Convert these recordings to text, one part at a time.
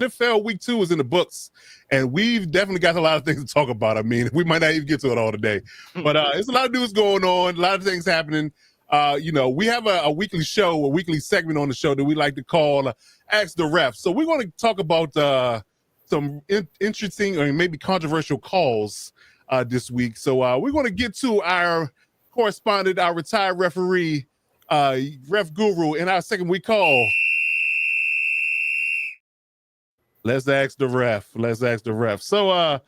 NFL Week 2 is in the books, and we've definitely got a lot of things to talk about. I mean, we might not even get to it all today, but there's a lot of news going on, a lot of things happening. We have a weekly show, a weekly segment on the show that we like to call Ask the Ref. So we're going to talk about some interesting or maybe controversial calls this week. So we're going to get to our correspondent, our retired referee, Ref Guru, in our second week call. Let's ask the ref. So,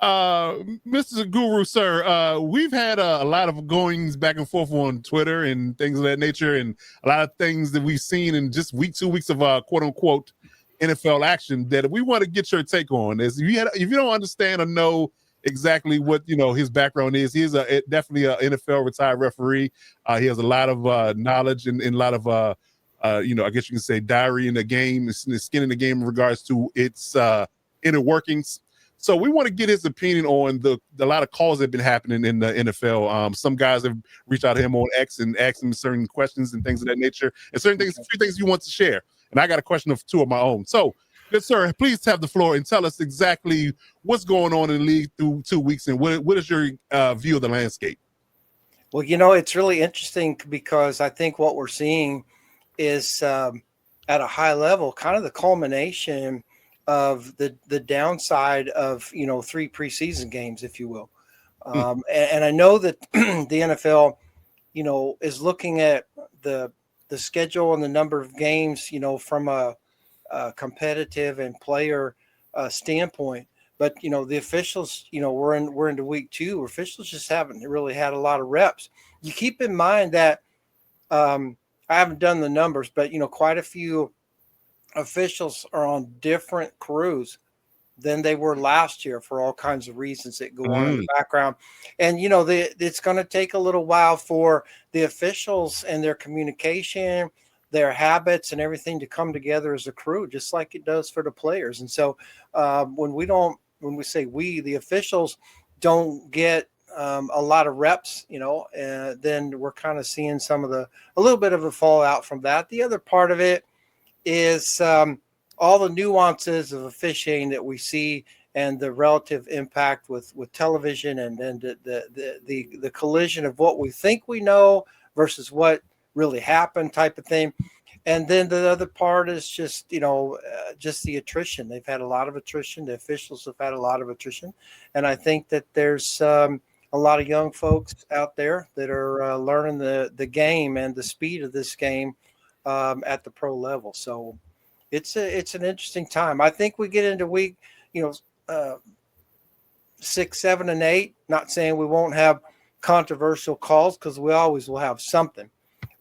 Mr. Guru, sir, we've had a lot of goings back and forth on Twitter and things of that nature, and a lot of things that we've seen in just 2 weeks of quote unquote NFL action that we want to get your take on. If you don't understand or know exactly what his background is, he is definitely an NFL retired referee. He has a lot of knowledge and a lot of I guess you can say diary in the game, skin in the game in regards to its inner workings. So we want to get his opinion on the lot of calls that have been happening in the NFL. Some guys have reached out to him on X and asked him certain questions and things of that nature, and certain things, a few things you want to share. And I got a question of 2 of my own. So, good sir, please have the floor and tell us exactly what's going on in the league through 2 weeks and what is your view of the landscape? Well, it's really interesting because I think what we're seeing is at a high level, kind of the culmination of the downside of 3 preseason games, if you will. And I know that the NFL, is looking at the schedule and the number of games, from a competitive and player standpoint. But the officials, we're into week 2. Officials just haven't really had a lot of reps. You keep in mind that I haven't done the numbers, but quite a few officials are on different crews than they were last year for all kinds of reasons that go on in the background. And it's going to take a little while for the officials and their communication, their habits, and everything to come together as a crew, just like it does for the players. And so when the officials don't get a lot of reps, then we're kind of seeing a little bit of a fallout from that. The other part of it is all the nuances of officiating that we see and the relative impact with television and then the collision of what we think we know versus what really happened type of thing. And then the other part is just the attrition. They've had a lot of attrition. The officials have had a lot of attrition. And I think that there's a lot of young folks out there that are learning the game and the speed of this game at the pro level. So it's an interesting time. I think we get into week 6, 7, and 8. Not saying we won't have controversial calls because we always will have something.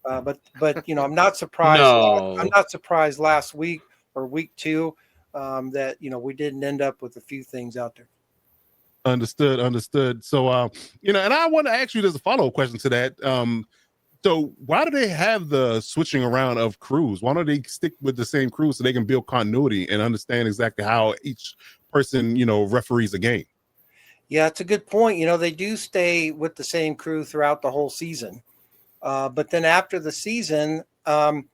But I'm not surprised. No. I'm not surprised last week or week 2 that we didn't end up with a few things out there. Understood. So and I want to ask you, there's a follow-up question to that. So why do they have the switching around of crews? Why don't they stick with the same crew so they can build continuity and understand exactly how each person, referees a game? Yeah, it's a good point. They do stay with the same crew throughout the whole season. But then after the season,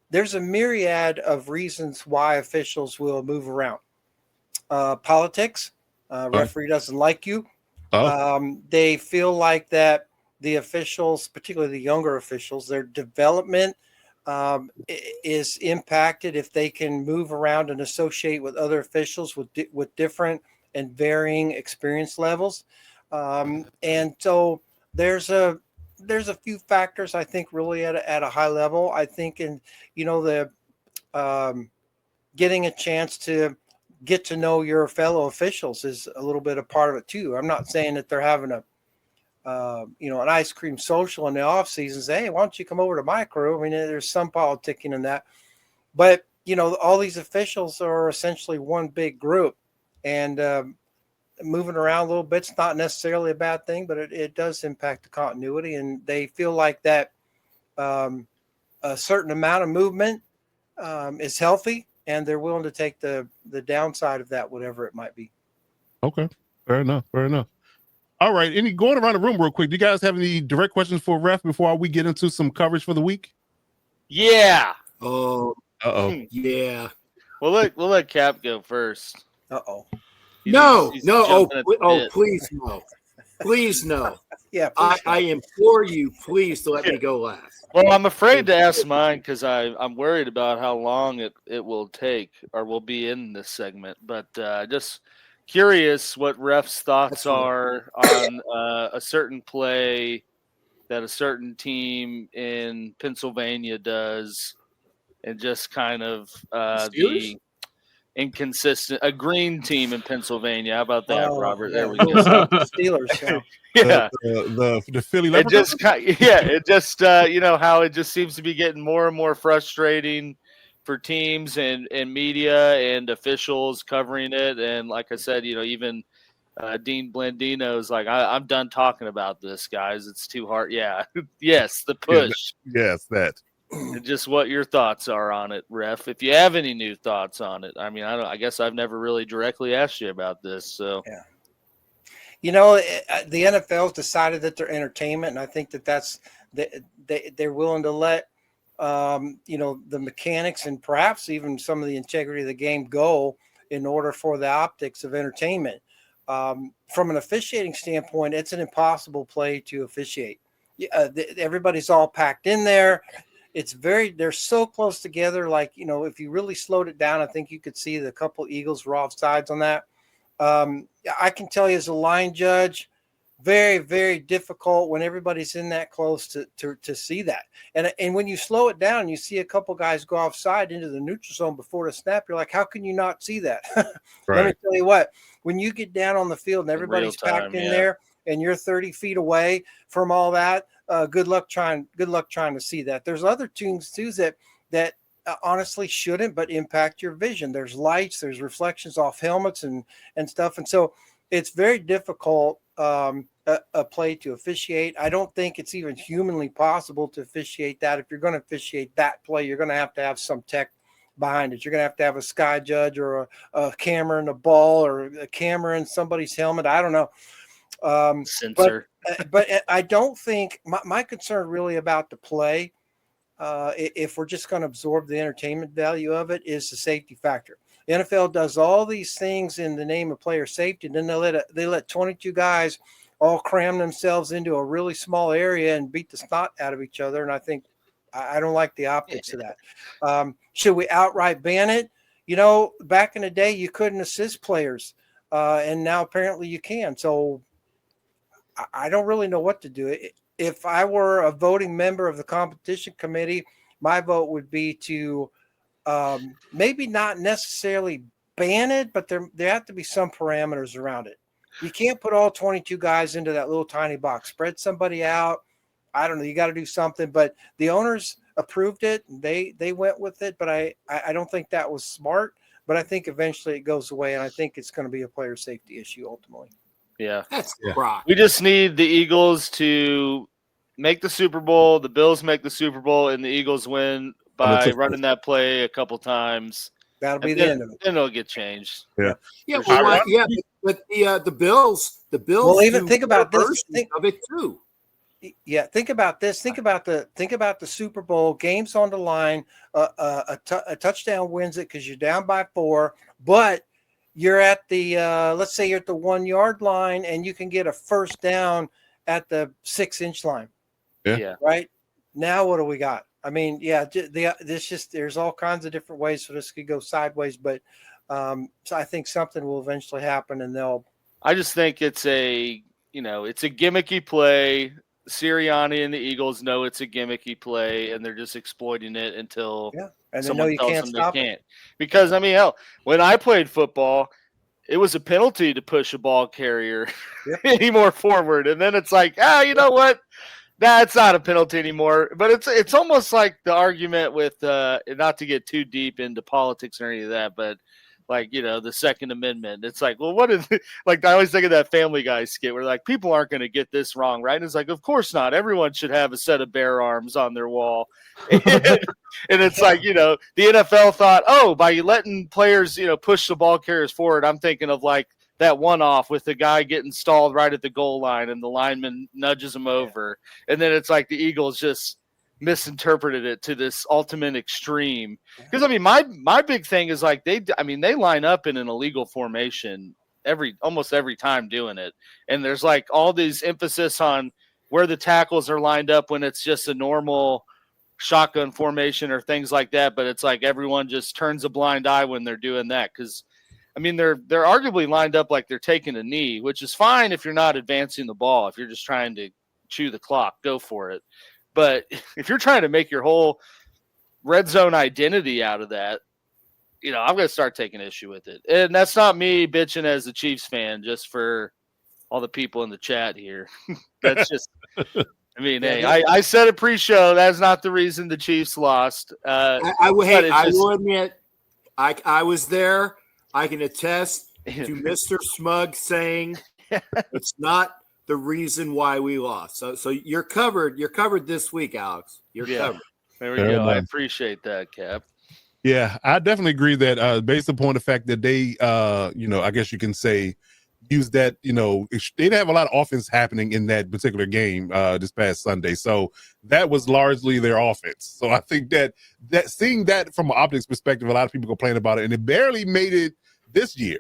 there's a myriad of reasons why officials will move around. Politics, referee doesn't like you. They feel like that the officials, particularly the younger officials, their development is impacted if they can move around and associate with other officials with different and varying experience levels. And so there's a few factors, I think, really at a high level. I think the getting a chance to get to know your fellow officials is a little bit a part of it too. I'm not saying that they're having an ice cream social in the off season. Say, hey, why don't you come over to my crew? I mean, there's some politicking in that, but all these officials are essentially one big group, and moving around a little bit's not necessarily a bad thing, but it does impact the continuity, and they feel like that a certain amount of movement is healthy, and they're willing to take the downside of that, whatever it might be. Okay, fair enough. All right, going around the room real quick, do you guys have any direct questions for Ref before we get into some coverage for the week? Yeah. Oh, Uh-oh. Yeah. We'll let Cap go first. Uh-oh. No. He's Oh, jumping at the bit. please no. Please no. Yeah, please. I implore you, please, to let me go last. Well, I'm afraid to ask mine because I'm worried about how long it will take or will be in this segment. But just curious what refs' thoughts are on a certain play that a certain team in Pennsylvania does, and just kind of Steelers? the inconsistent. A green team in Pennsylvania. How about that, Robert? Yeah. There we go. The Steelers. Yeah. Yeah. The Philly It Leprechaun. just you know how it just seems to be getting more and more frustrating for teams and media and officials covering it. And like I said, even Dean Blandino's like, I'm done talking about this, guys. It's too hard. Yeah. Yes, the push. Yes, that. And just what your thoughts are on it, ref. If you have any new thoughts on it. I mean, I guess I've never really directly asked you about this. So Yeah. The NFL's decided that they're entertainment, and I think that's they're willing to let the mechanics and perhaps even some of the integrity of the game go in order for the optics of entertainment. From an officiating standpoint, it's an impossible play to officiate. Everybody's all packed in there. They're so close together. Like, if you really slowed it down, I think you could see the couple Eagles were offsides on that. I can tell you as a line judge, very, very difficult when everybody's in that close to see that. And when you slow it down, you see a couple guys go offside into the neutral zone before the snap. You're like, how can you not see that? Let me tell you what, when you get down on the field and everybody's packed in there and you're 30 feet away from all that, good luck trying to see that. There's other teams too that honestly shouldn't, but impact your vision. There's lights, there's reflections off helmets and stuff. And so it's very difficult a play to officiate. I don't think it's even humanly possible to officiate that. If you're going to officiate that play, you're going to have some tech behind it. You're going to have a sky judge or a camera in the ball or a camera in somebody's helmet. I don't know. Sensor. But I don't think my concern really about the play, if we're just going to absorb the entertainment value of it, is the safety factor. The NFL does all these things in the name of player safety, and then they let 22 guys all cram themselves into a really small area and beat the snot out of each other. And I think I don't like the optics of that. Should we outright ban it? Back in the day, you couldn't assist players, and now apparently you can. So I don't really know what to do. If I were a voting member of the competition committee, my vote would be to maybe not necessarily ban it, but there have to be some parameters around it. You can't put all 22 guys into that little tiny box. Spread somebody out. I don't know. You got to do something. But the owners approved it. They went with it. But I don't think that was smart. But I think eventually it goes away, and I think it's going to be a player safety issue ultimately. Yeah. That's rock. We just need the Eagles to make the Super Bowl, the Bills make the Super Bowl, and the Eagles win by running that play a couple times. That'll be the end of it. Then it'll get changed. Yeah. Yeah, but the Bills. Well, even think about this. Of it too. Yeah, think about this. Think about the Super Bowl games on the line. A touchdown wins it because you're down by 4, but you're at the let's say you're at the 1 yard line and you can get a first down at the 6-inch line. Yeah. Right now, what do we got? I mean, there's all kinds of different ways for this could go sideways, but so I think something will eventually happen, and I just think it's a gimmicky play. Sirianni and the Eagles know it's a gimmicky play, and they're just exploiting it until and they know someone you tells can't them stop they can't. Because I mean, hell, when I played football, it was a penalty to push a ball carrier any more forward, and then it's like, you know what? That's not a penalty anymore. But it's almost like the argument with not to get too deep into politics or any of that, but like, the Second Amendment. It's like, well, what is like I always think of that Family Guy skit where like people aren't going to get this wrong, right? And it's like, of course not. Everyone should have a set of bear arms on their wall. And it's like, the NFL thought, by letting players, push the ball carriers forward, I'm thinking of like that one-off with the guy getting stalled right at the goal line and the lineman nudges him over. And then it's like the Eagles just misinterpreted it to this ultimate extreme. Because I mean, my big thing is like they line up in an illegal formation almost every time doing it, and there's like all these emphasis on where the tackles are lined up when it's just a normal shotgun formation or things like that. But it's like everyone just turns a blind eye when they're doing that because. I mean, they're arguably lined up like they're taking a knee, which is fine if you're not advancing the ball. If you're just trying to chew the clock, go for it. But if you're trying to make your whole red zone identity out of that, I'm going to start taking issue with it. And that's not me bitching as a Chiefs fan, just for all the people in the chat here. That's just, hey, I said it pre-show. That's not the reason the Chiefs lost. I will admit, I was there. I can attest to Mr. Smug saying it's not the reason why we lost. So you're covered. You're covered this week, Alex. You're covered. There we go. Nice. I appreciate that, Cap. Yeah, I definitely agree that based upon the fact that they, I guess you can say, use that, they didn't have a lot of offense happening in that particular game this past Sunday. So that was largely their offense. So I think that seeing that from an optics perspective, a lot of people complain about it, and it barely made it this year.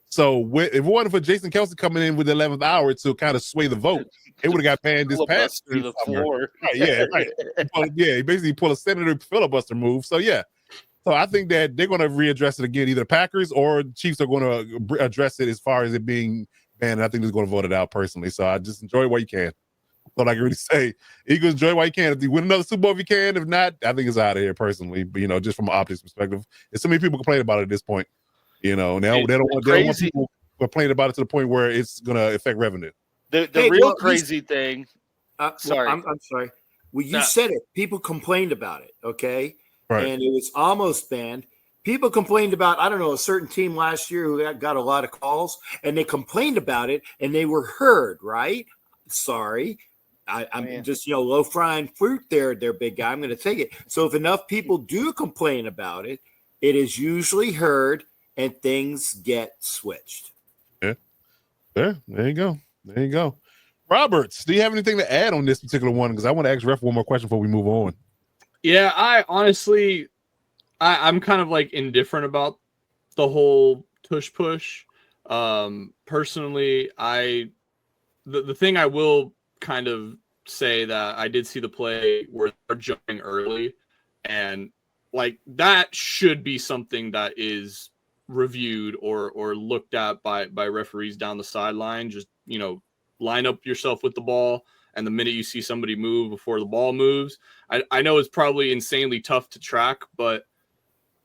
So if it wasn't for Jason Kelce coming in with the 11th hour to kind of sway the vote, it would have got panned this past through the floor. Right, yeah, right. He basically pulled a senator filibuster move. So yeah. So I think that they're going to readdress it again. Either Packers or Chiefs are going to address it as far as it being banned. And I think they're going to vote it out personally. So I just enjoy it while you can. That's all I can really say. Eagles, enjoy it while you can. If you win another Super Bowl, if you can. If not, I think it's out of here personally. But, just from an optics perspective, there's so many people complain about it at this point. Now they don't want people complaining about it to the point where it's going to affect revenue. The real crazy thing. Sorry. I'm sorry. Well, you said it. People complained about it, okay? Right. And it was almost banned. People complained about, I don't know, a certain team last year who got a lot of calls, and they complained about it, and they were heard, right? Sorry. I'm just, low frying fruit there, big guy. I'm going to take it. So if enough people do complain about it, it is usually heard, and things get switched. Yeah. There you go. Roberts, do you have anything to add on this particular one? Because I want to ask Ref one more question before we move on. Yeah, I honestly, I'm kind of like indifferent about the whole tush push. Personally, the thing I will kind of say that I did see the play where they're jumping early, and like that should be something that is reviewed or looked at by referees down the sideline. Just line up yourself with the ball, and the minute you see somebody move before the ball moves, I know it's probably insanely tough to track, but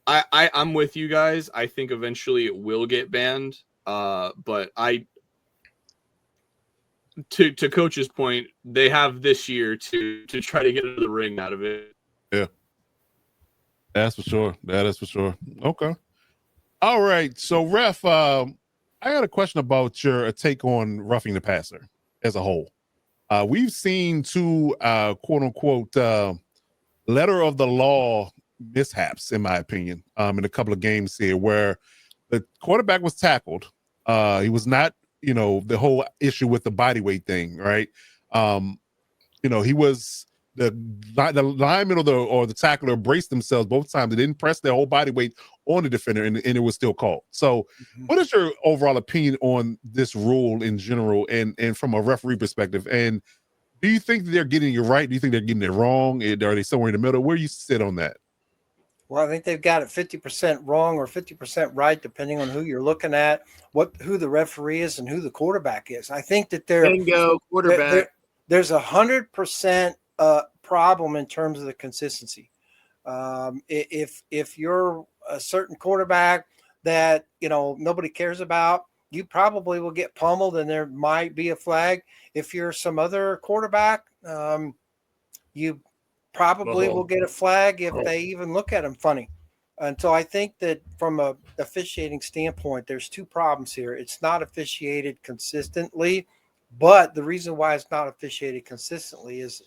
I'm with you guys. I think eventually it will get banned. But to Coach's point, they have this year to try to get into the ring out of it. Yeah, that's for sure. That is for sure. Okay. All right. So, Ref, I got a question about your take on roughing the passer as a whole. We've seen two quote unquote letter of the law mishaps, in my opinion, in a couple of games here where the quarterback was tackled. He was not, the whole issue with the body weight thing, right? He was the lineman or the tackler braced themselves both times. They didn't press their whole body weight on the defender, and it was still called. So what is your overall opinion on this rule in general and from a referee perspective? And do you think they're getting it right? Do you think they're getting it wrong? Are they somewhere in the middle? Where do you sit on that? Well, I think they've got it 50% wrong or 50% right, depending on who you're looking at, who the referee is and who the quarterback is. I think that quarterback. There's 100% problem in terms of the consistency. If you're a certain quarterback that nobody cares about, you probably will get pummeled, and there might be a flag. If you're some other quarterback, you probably will get a flag if they even look at them funny. And so I think that from a officiating standpoint, there's two problems here. It's not officiated consistently, but the reason why it's not officiated consistently is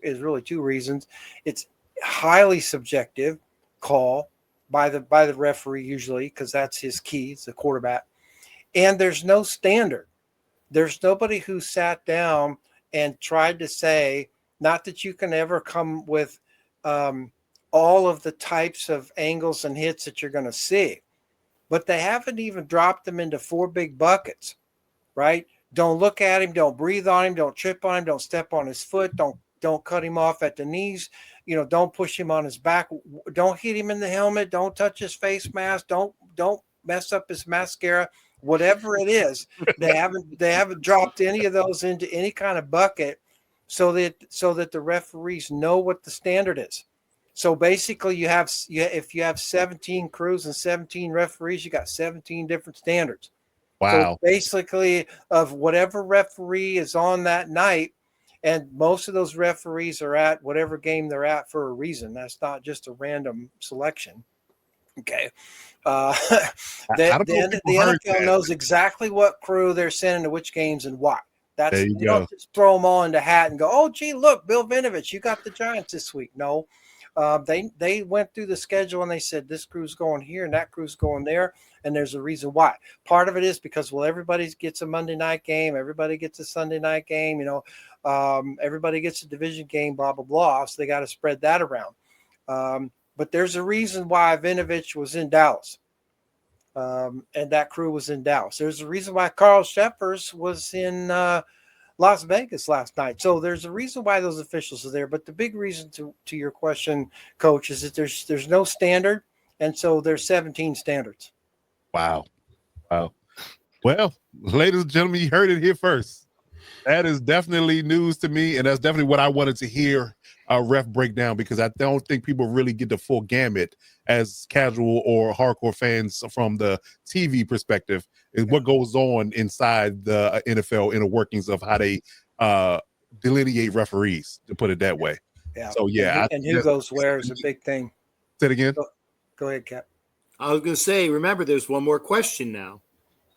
really two reasons. It's highly subjective call by the referee usually, because that's his key, it's the quarterback. And there's no standard. There's nobody who sat down and tried to say, Not that you can ever come with all of the types of angles and hits that you're going to see, but they haven't even dropped them into 4 big buckets, right? Don't look at him, don't breathe on him, don't trip on him, don't step on his foot, don't cut him off at the knees, don't push him on his back, don't hit him in the helmet, don't touch his face mask, don't mess up his mascara, whatever it is. They haven't dropped any of those into any kind of bucket so that the referees know what the standard is. So basically if you have 17 crews and 17 referees, you got 17 different standards. Wow. So basically of whatever referee is on that night, and most of those referees are at whatever game they're at for a reason. That's not just a random selection. Okay. The NFL knows exactly what crew they're sending to which games and why. They don't just throw them all in the hat and go, oh, gee, look, Bill Vinovich, you got the Giants this week. No. They went through the schedule and they said this crew's going here and that crew's going there, and there's a reason why. Part of it is because everybody gets a Monday night game, everybody gets a Sunday night game, everybody gets a division game, blah blah blah. So they got to spread that around. But there's a reason why Vinovich was in Dallas, and that crew was in Dallas. There's a reason why Carl Sheffers was in Las Vegas last night. So there's a reason why those officials are there. But the big reason to your question, Coach, is that there's no standard, and so there's 17 standards. Wow. Well, ladies and gentlemen, you heard it here first. That is definitely news to me, and that's definitely what I wanted to hear ref breakdown, because I don't think people really get the full gamut as casual or hardcore fans from the TV perspective is what goes on inside the NFL inner workings of how they delineate referees, to put it that way. Yeah. So yeah, and who goes where is a big thing. Say it again. Go ahead, Cap. I was going to say, remember, there's one more question now.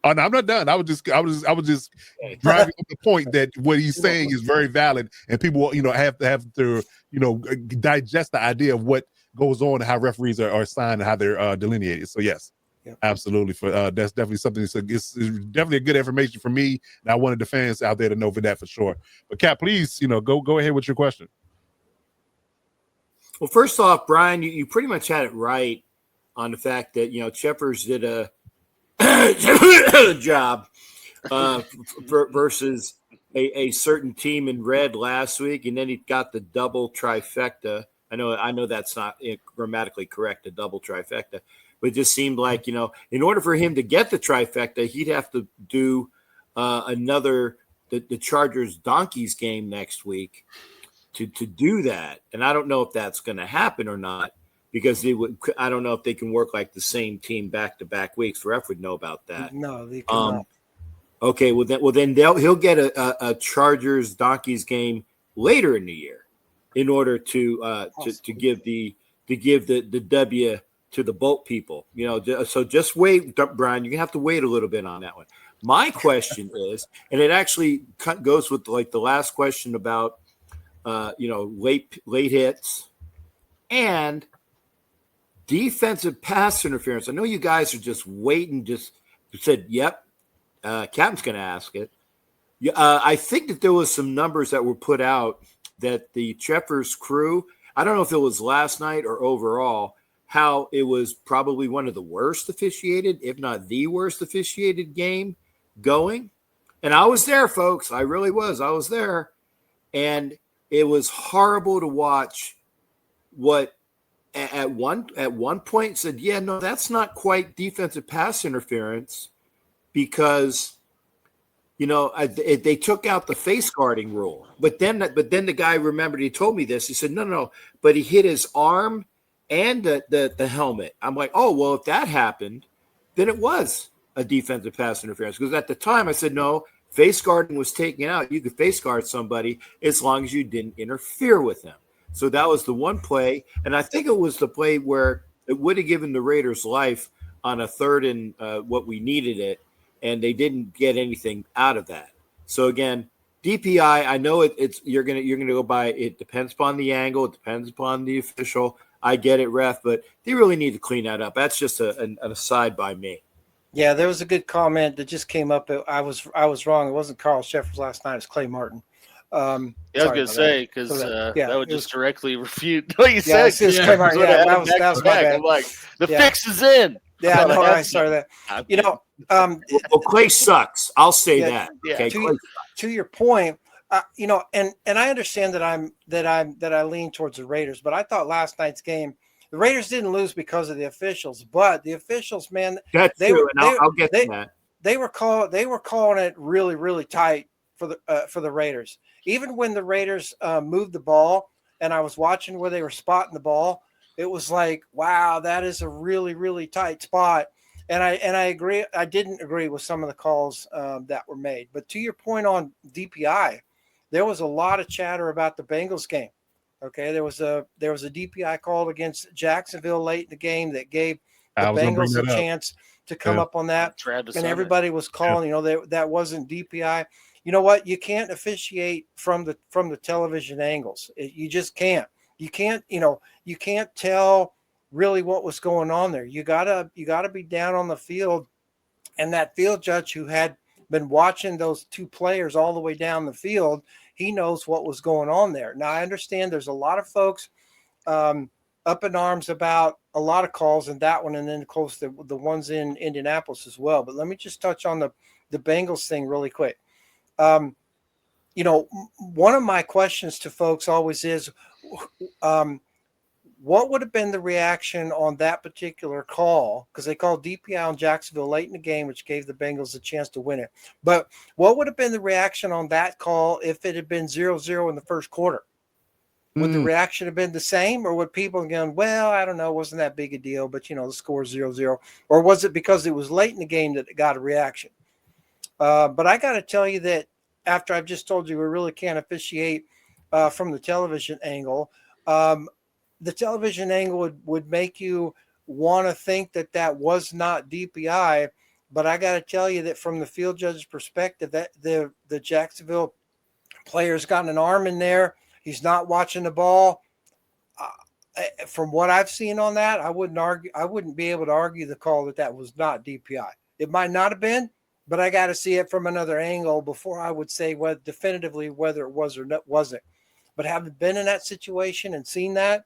Oh no, I'm not done. I was just driving up the point that what he's saying is very valid, and people, have to digest the idea of what goes on and how referees are assigned and how they're delineated. So yes, absolutely. For that's definitely something. It's definitely a good information for me, and I wanted the fans out there to know for that for sure. But Cap, please, go ahead with your question. Well, first off, Brian, you pretty much had it right on the fact that Sheffers did a job versus a certain team in red last week, and then he got the double trifecta. I know that's not grammatically correct, a double trifecta, but it just seemed like in order for him to get the trifecta, he'd have to do the Chargers Donkeys game next week to do that, and I don't know if that's going to happen or not. Because I don't know if they can work like the same team back-to-back weeks. Ref would know about that. No, they cannot. Okay, well then he'll get a Chargers Donkeys game later in the year in order to give the W to the Bolt people. So just wait, Brian. You're gonna have to wait a little bit on that one. My question is, and it actually goes with like the last question about late hits and defensive pass interference. I know you guys are just waiting. Just said, "Yep." Captain's going to ask it. I think that there was some numbers that were put out that the Sheffers crew. I don't know if it was last night or overall. How it was probably one of the worst officiated, if not the worst officiated game going. And I was there, folks. I really was. I was there, and it was horrible to watch. What at one point said, yeah, no, that's not quite defensive pass interference because, they took out the face guarding rule. But then the guy remembered, he told me this. He said, no, but he hit his arm and the helmet. I'm like, oh, well, if that happened, then it was a defensive pass interference. Because at the time I said, no, face guarding was taken out. You could face guard somebody as long as you didn't interfere with them. So that was the one play, and I think it was the play where it would have given the Raiders life on a third and what we needed it, and they didn't get anything out of that. So again, DPI, I know it's you're gonna go by. It depends upon the angle, it depends upon the official. I get it, ref, but they really need to clean that up. That's just an aside by me. Yeah, there was a good comment that just came up. I was wrong. It wasn't Carl Sheffers last night. It's Clay Martin. I was gonna say because that would just directly refute what you said. That was my bad. I'm like, the fix is in. Yeah, no, I started that. You know, well, Clay sucks. I'll say that. Okay, to your point, you know, and I understand that I lean towards the Raiders, but I thought last night's game, the Raiders didn't lose because of the officials, but the officials, man, that's true, and I'll get to that. They were calling it really, really tight for the Raiders. Even when the Raiders moved the ball, and I was watching where they were spotting the ball, it was like, wow, that is a really, really tight spot. And I agree. I didn't agree with some of the calls that were made. But to your point on DPI, there was a lot of chatter about the Bengals game. Okay, there was a DPI called against Jacksonville late in the game that gave the Bengals a chance to come up on that. And everybody was calling, you know, that wasn't DPI. You know what? You can't officiate from the television angles. You just can't. You can't, you know, you can't tell really what was going on there. You gotta be down on the field, and that field judge who had been watching those two players all the way down the field, he knows what was going on there. Now I understand there's a lot of folks up in arms about a lot of calls in that one, and then of course the ones in Indianapolis as well. But let me just touch on the Bengals thing really quick. You know, one of my questions to folks always is, what would have been the reaction on that particular call? Because they called DPI on Jacksonville late in the game, which gave the Bengals a chance to win it. But what would have been the reaction on that call if it had been 0-0 in the first quarter? Would the reaction have been the same, or would people have gone, well, I don't know, wasn't that big a deal, but, you know, the score is 0-0? Or was it because it was late in the game that it got a reaction? But I got to tell you that after I've just told you we really can't officiate from the television angle, the television angle would make you want to think that was not DPI. But I got to tell you that from the field judge's perspective, that the Jacksonville player's got an arm in there. He's not watching the ball. From what I've seen on that, I wouldn't be able to argue the call that was not DPI. It might not have been, but I got to see it from another angle before I would say definitively whether it was or wasn't. But having been in that situation and seen that,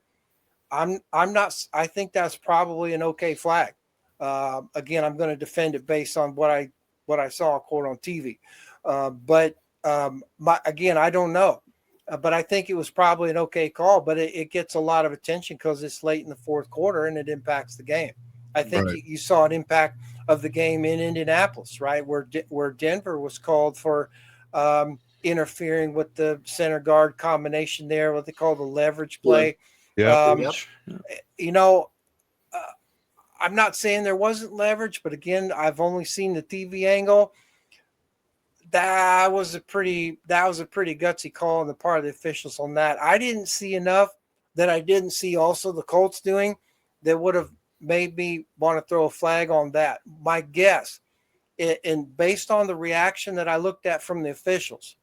I'm not. I think that's probably an okay flag. Again, I'm going to defend it based on what I saw quote on TV. But I don't know. But I think it was probably an okay call. But it gets a lot of attention because it's late in the fourth quarter and it impacts the game. I think you saw an impact of the game in Indianapolis, right, where Denver was called for interfering with the center guard combination there, what they call the leverage play. Yeah. You know, I'm not saying there wasn't leverage, but again, I've only seen the TV angle. That was a pretty gutsy call on the part of the officials on that. I didn't see enough that I didn't see also the Colts doing that would have made me want to throw a flag on that. My guess, and based on the reaction that I looked at from the officials,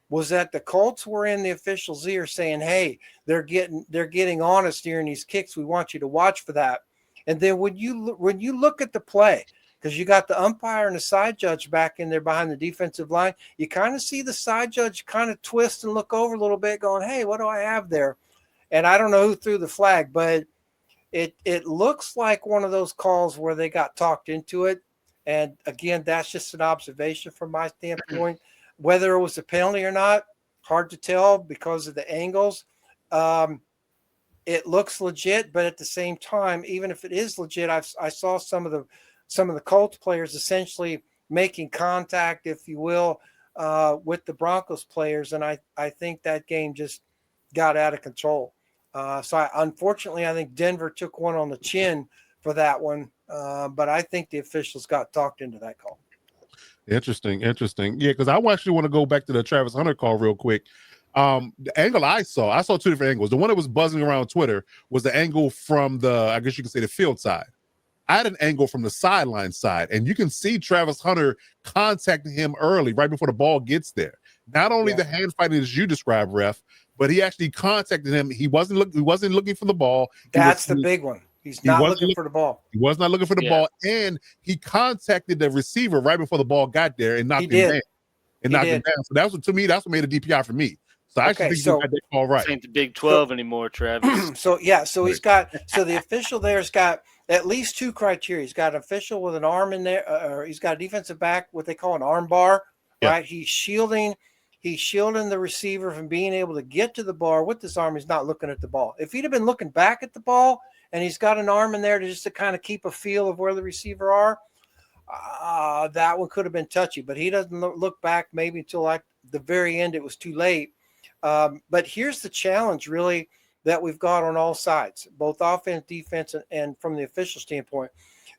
was that the Colts were in the officials' ear saying, hey, they're getting honest during these kicks. We want you to watch for that. And then when you look at the play, because you got the umpire and the side judge back in there behind the defensive line, you kind of see the side judge kind of twist and look over a little bit going, hey, what do I have there? And I don't know who threw the flag, but it looks like one of those calls where they got talked into it. And again, that's just an observation from my standpoint. Whether it was a penalty or not, hard to tell because of the angles. It looks legit, but at the same time, even if it is legit, I saw some of the Colts players essentially making contact, if you will, with the Broncos players, and I think that game just got out of control. Unfortunately, I think Denver took one on the chin for that one, but I think the officials got talked into that call. Interesting. Yeah, because I actually want to go back to the Travis Hunter call real quick. The angle I saw two different angles. The one that was buzzing around Twitter was the angle from I guess you could say the field side. I had an angle from the sideline side, and you can see Travis Hunter contacting him early, right before the ball gets there. Not only the hand fighting as you described, ref, but he actually contacted him. He wasn't looking for the ball. That's the big one. He's not looking for the ball. He was not looking for the ball, and he contacted the receiver right before the ball got there and knocked him down. So that was, to me, that's what made a DPI for me. So I actually Okay, think you got that call right. This ain't the Big 12 anymore, Travis. So he's got the official there's got at least two criteria. He's got an official with an arm in there, or he's got a defensive back, what they call an arm bar, right? He's shielding the receiver from being able to get to the bar with his arm. He's not looking at the ball. If he'd have been looking back at the ball and he's got an arm in there to kind of keep a feel of where the receiver are, that one could have been touchy. But he doesn't look back maybe until like the very end. It was too late. But here's the challenge, really, that we've got on all sides, both offense, defense, and from the official standpoint.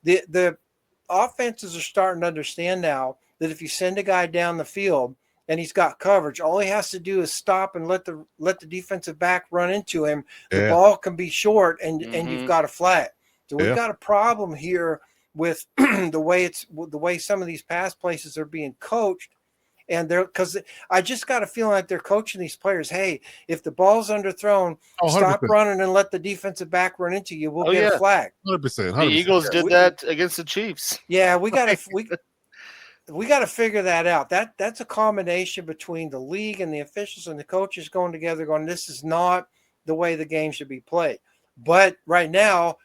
The offenses are starting to understand now that if you send a guy down the field and he's got coverage, all he has to do is stop and let the defensive back run into him. The ball can be short, and you've got a flag. So we've got a problem here with the way some of these pass places are being coached. And because I just got a feeling like they're coaching these players. Hey, if the ball's underthrown, stop running and let the defensive back run into you. We'll get a flag. 100%. The Eagles did that against the Chiefs. Yeah, we got to figure that out. That's a combination between the league and the officials and the coaches going together, going, this is not the way the game should be played. But right now,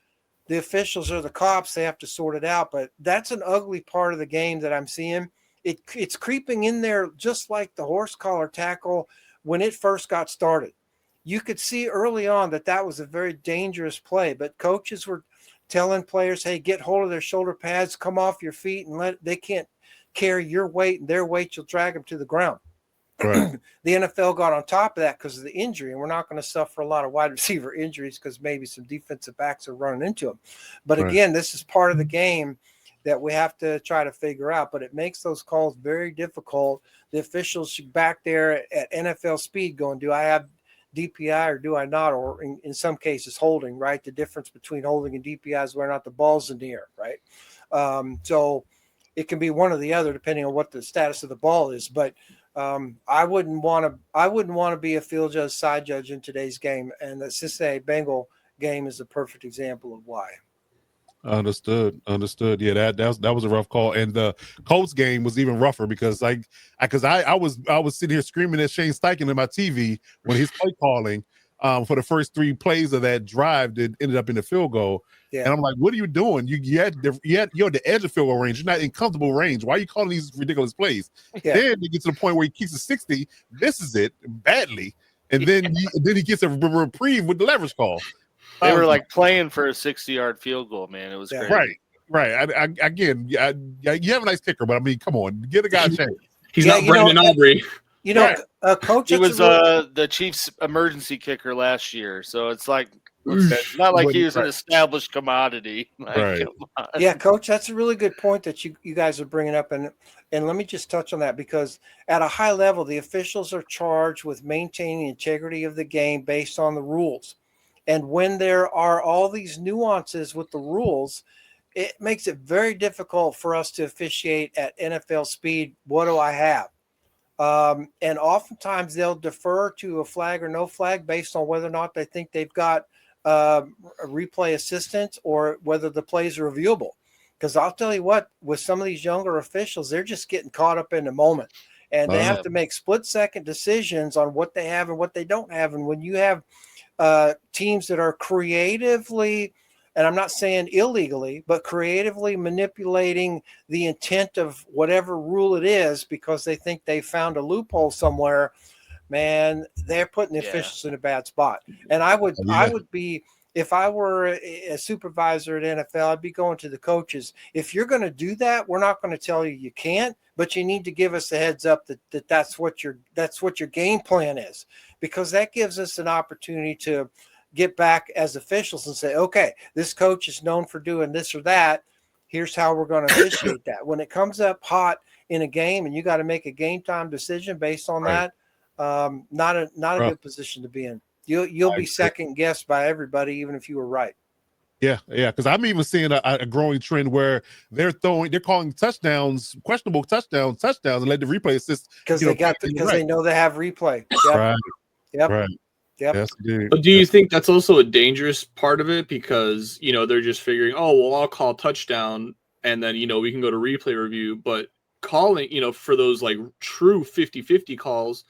the officials are the cops. They have to sort it out. But that's an ugly part of the game that I'm seeing. It's creeping in there just like the horse collar tackle when it first got started. You could see early on that was a very dangerous play, but coaches were telling players, hey, get hold of their shoulder pads, come off your feet, and they can't carry your weight and their weight. You'll drag them to the ground. Right. The NFL got on top of that because of the injury, and we're not going to suffer a lot of wide receiver injuries because maybe some defensive backs are running into them. But again, this is part of the game that we have to try to figure out, but it makes those calls very difficult. The officials should back there at NFL speed going, do I have DPI or do I not? Or in some cases holding, right? The difference between holding and DPI is whether or not the ball's in the air, right? So it can be one or the other depending on what the status of the ball is. But I wouldn't want to be a field judge, side judge in today's game. And the Cincinnati Bengal game is a perfect example of why. Understood. Yeah, that was a rough call, and the Colts game was even rougher because I was sitting here screaming at Shane Steichen in my TV when he's play calling for the first 3 plays of that drive that ended up in the field goal. Yeah. And I'm like, what are you doing? You're at the edge of field goal range. You're not in comfortable range. Why are you calling these ridiculous plays? Yeah. Then you get to the point where he keeps a 60, misses it badly, and then he gets a reprieve with the leverage call. They were like playing for a 60-yard field goal, man. It was great. Right. Again, you have a nice kicker, but I mean, come on, get a guy a chance. He's not Brandon Aubrey. Coach, he was the Chiefs' emergency kicker last year, so it's like not like he was an established commodity. Like, yeah, Coach, that's a really good point that you guys are bringing up, and let me just touch on that because at a high level, the officials are charged with maintaining the integrity of the game based on the rules. And when there are all these nuances with the rules, it makes it very difficult for us to officiate at NFL speed. What do I have? And oftentimes they'll defer to a flag or no flag based on whether or not they think they've got a replay assistance or whether the plays are reviewable. Because I'll tell you what, with some of these younger officials, they're just getting caught up in the moment. And they have to make split-second decisions on what they have and what they don't have. And when you have teams that are creatively, and I'm not saying illegally, but creatively manipulating the intent of whatever rule it is because they think they found a loophole somewhere, man, they're putting the officials in a bad spot. And I would be, if I were a supervisor at NFL, I'd be going to the coaches. If you're going to do that, we're not going to tell you can't, but you need to give us a heads up that's what your game plan is, because that gives us an opportunity to get back as officials and say, okay, this coach is known for doing this or that. Here's how we're going to officiate that. When it comes up hot in a game and you got to make a game time decision based on that, not a good position to be in. You'll be second guessed by everybody, even if you were right. Yeah, because I'm even seeing a growing trend where they're calling touchdowns, questionable touchdowns, and let the replay assist because they know they have replay. Yep. Right. Yep. Right. Yep. Yes, but do you think that's also a dangerous part of it because they're just figuring, oh well, I'll call touchdown and then we can go to replay review, but calling for those like true 50-50 calls,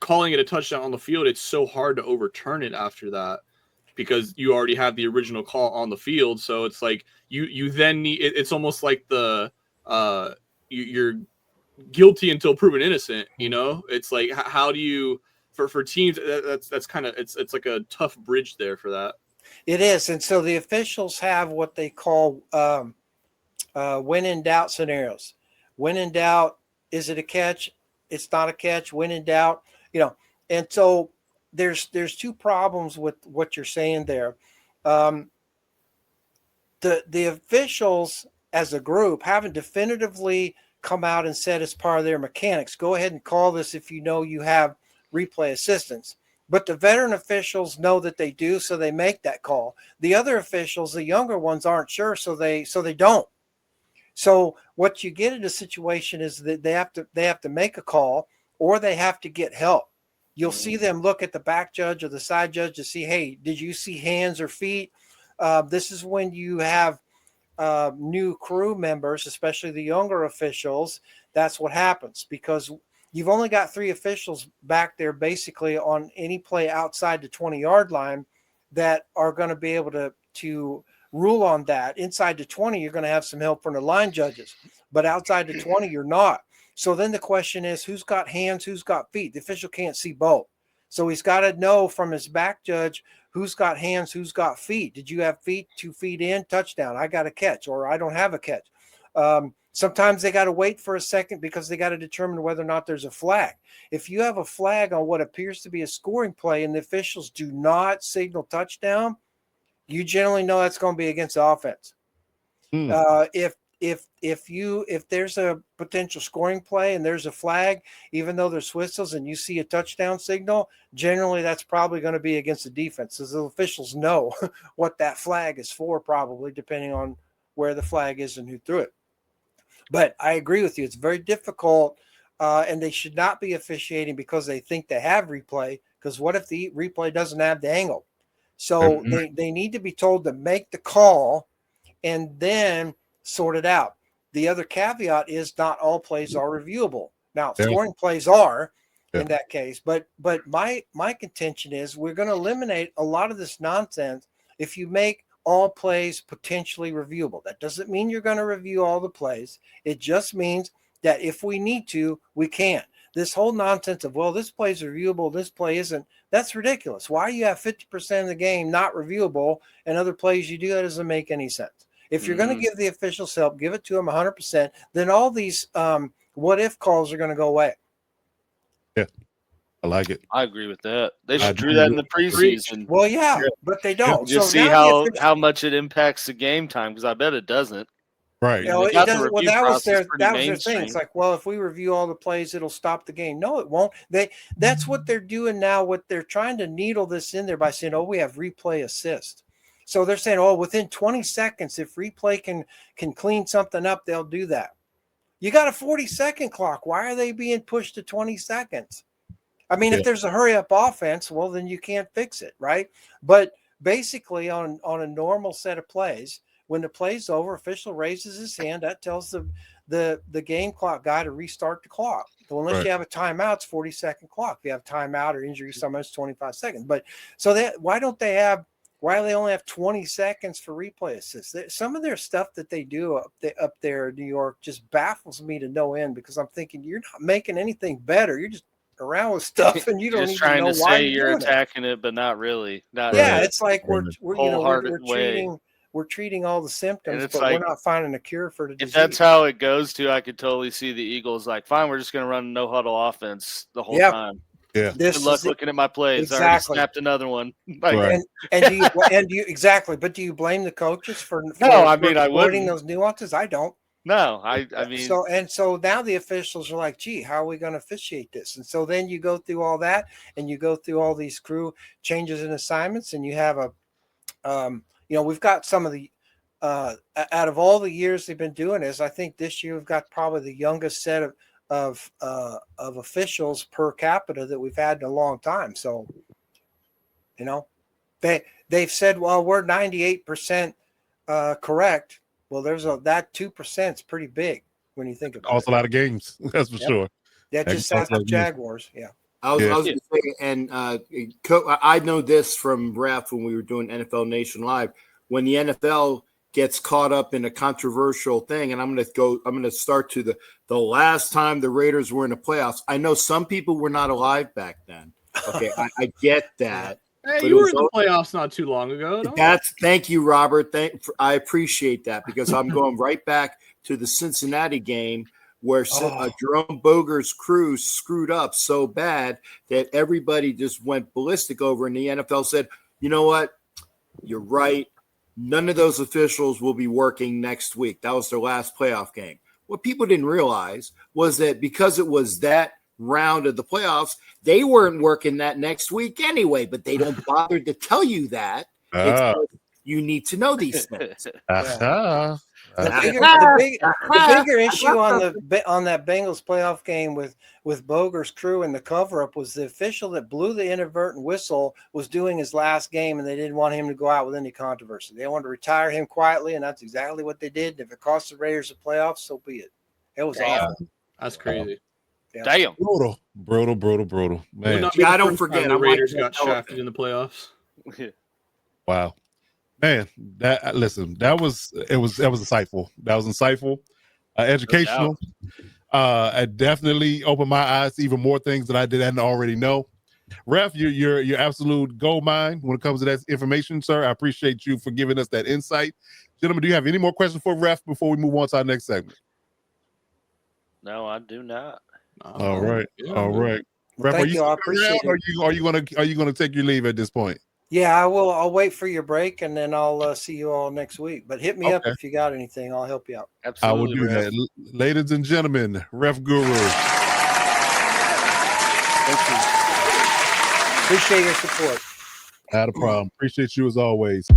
calling it a touchdown on the field, it's so hard to overturn it after that because you already have the original call on the field. So it's like you then need it's almost like the you're guilty until proven innocent. It's like how do you for teams that's kind of it's like a tough bridge there for that. It is, and so the officials have what they call when in doubt scenarios. When in doubt, is it a catch? It's not a catch. When in doubt, and so there's two problems with what you're saying there. The officials as a group haven't definitively come out and said as part of their mechanics, go ahead and call this if you know you have replay assistance. But the veteran officials know that they do, so they make that call. The other officials, the younger ones, aren't sure, so they don't. So what you get in a situation is that they have to make a call, or they have to get help. You'll see them look at the back judge or the side judge to see, hey, did you see hands or feet? This is when you have new crew members, especially the younger officials. That's what happens because you've only got 3 officials back there basically on any play outside the 20-yard line that are going to be able to rule on that. Inside the 20, you're going to have some help from the line judges, but outside the 20, you're not. So then the question is, who's got hands, who's got feet? The official can't see both. So he's got to know from his back judge who's got hands, who's got feet. Did you have feet, 2 feet in, touchdown? I got a catch, or I don't have a catch. Sometimes they got to wait for a second because they got to determine whether or not there's a flag. If you have a flag on what appears to be a scoring play and the officials do not signal touchdown, you generally know that's going to be against the offense. If there's a potential scoring play and there's a flag, even though there's whistles and you see a touchdown signal, generally that's probably going to be against the defense, as the officials know what that flag is for, probably depending on where the flag is and who threw it. But I agree with you. It's very difficult, and they should not be officiating because they think they have replay, because what if the replay doesn't have the angle? So they need to be told to make the call and then sort it out. The other caveat is not all plays are reviewable. Now, scoring plays are in that case, but my contention is we're going to eliminate a lot of this nonsense if you make all plays potentially reviewable. That doesn't mean you're going to review all the plays. It just means that if we need to, we can. This whole nonsense of, well, this play is reviewable, this play isn't, that's ridiculous. Why you have 50% of the game not reviewable and other plays you do, that doesn't make any sense. If you're going to give the officials help, give it to them 100%, then all these what-if calls are going to go away. Yeah, I like it. I agree with that. They should do that in the preseason. Well, yeah, but they don't. Just see how much it impacts the game time, because I bet it doesn't. Right. You know, it doesn't, well, that was their thing. It's like, well, if we review all the plays, it'll stop the game. No, it won't. That's what they're doing now. What they're trying to needle this in there by saying, oh, we have replay assist. So they're saying, oh, within 20 seconds, if replay can clean something up, they'll do that. You got a 40-second clock. Why are they being pushed to 20 seconds? I mean, if there's a hurry-up offense, well, then you can't fix it, right? But basically, on a normal set of plays, when the play's over, official raises his hand. That tells the game clock guy to restart the clock. So unless you have a timeout, it's 40-second clock. If you have timeout or injury, sometimes 25 seconds. But so why do they only have 20 seconds for replay assist? Some of their stuff that they do up there in New York just baffles me to no end, because I'm thinking you're not making anything better. You're just around with stuff and you don't just even trying know to why say you're attacking it, but not really. It's like we're treating all the symptoms, but we're not finding a cure for the disease. If that's how it goes to, I could totally see the Eagles like, fine, we're just going to run no huddle offense the whole time. Yeah. Good luck looking at my plays. Exactly. I already snapped another one. And do you exactly? But do you blame the coaches for I wouldn't. Those nuances? I don't. No, I mean. So now the officials are like, gee, how are we going to officiate this? And so then you go through all that, and you go through all these crew changes and assignments, and you have we've got some of the out of all the years they've been doing this, I think this year we've got probably the youngest set of officials per capita that we've had in a long time. So, they've said, well, we're 98% correct. Well, that 2% is pretty big when you think about it. Also a lot of games, that's for sure. That just asked the Jaguars. Yeah. I was going to say, and I know this from Ref when we were doing NFL Nation Live. When the NFL gets caught up in a controversial thing, and I'm going to start to the last time the Raiders were in the playoffs. I know some people were not alive back then. Okay, I get that. Hey, you were in the playoffs not too long ago. Thank you, Robert. I appreciate that because I'm going right back to the Cincinnati game where Jerome Boger's crew screwed up so bad that everybody just went ballistic over, and the NFL said, you know what? You're right. None of those officials will be working next week. That was their last playoff game. What people didn't realize was that because it was that round of the playoffs, they weren't working that next week anyway, but they don't bother to tell you that. You need to know these things. The bigger issue on that Bengals playoff game with Boger's crew and the cover-up was the official that blew the inadvertent whistle was doing his last game, and they didn't want him to go out with any controversy. They wanted to retire him quietly, and that's exactly what they did. If it cost the Raiders the playoffs, so be it. It was awful. That's crazy. Damn. Brutal. Man. I don't forget. The Raiders got shafted in the playoffs. Wow. Man, that was insightful. That was insightful, educational. It definitely opened my eyes to even more things that I didn't already know. Ref, you're absolute gold mine when it comes to that information, sir. I appreciate you for giving us that insight. Gentlemen, do you have any more questions for Ref before we move on to our next segment? No, I do not. All right. Well, Ref, thank you. I appreciate it. Are you gonna take your leave at this point? Yeah, I will. I'll wait for your break, and then I'll see you all next week. But hit me up if you got anything. I'll help you out. Absolutely, I will do that. Ladies and gentlemen, Ref Guru. Thank you. Appreciate your support. Not a problem. Appreciate you as always.